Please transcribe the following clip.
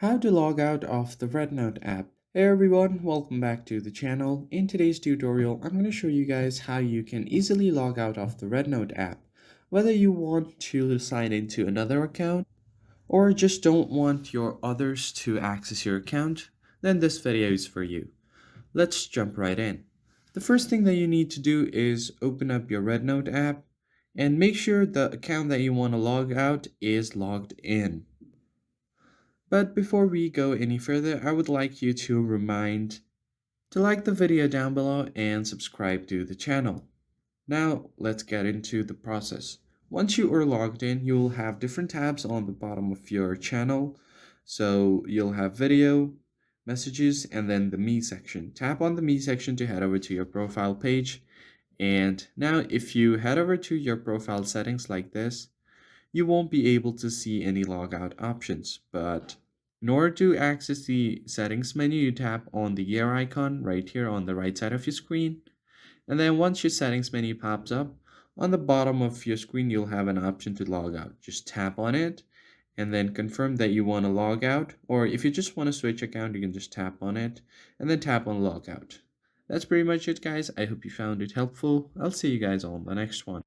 How to log out of the REDnote app. Hey everyone, welcome back to the channel. In today's tutorial, I'm going to show you guys how you can easily log out of the REDnote app. Whether you want to sign into another account or just don't want your others to access your account, then this video is for you. Let's jump right in. The first thing that you need to do is open up your REDnote app and make sure the account that you want to log out is logged in. But before we go any further, I would like you to like the video down below and subscribe to the channel. Now let's get into the process. Once you are logged in, you will have different tabs on the bottom of your channel. So you'll have video, messages, and then the me section. Tap on the me section to head over to your profile page. And now if you head over to your profile settings like this, you won't be able to see any logout options, but in order to access the settings menu, you tap on the gear icon right here on the right side of your screen. And then once your settings menu pops up, on the bottom of your screen, you'll have an option to log out. Just tap on it and then confirm that you want to log out. Or if you just want to switch account, you can just tap on it and then tap on logout. That's pretty much it, guys. I hope you found it helpful. I'll see you guys on the next one.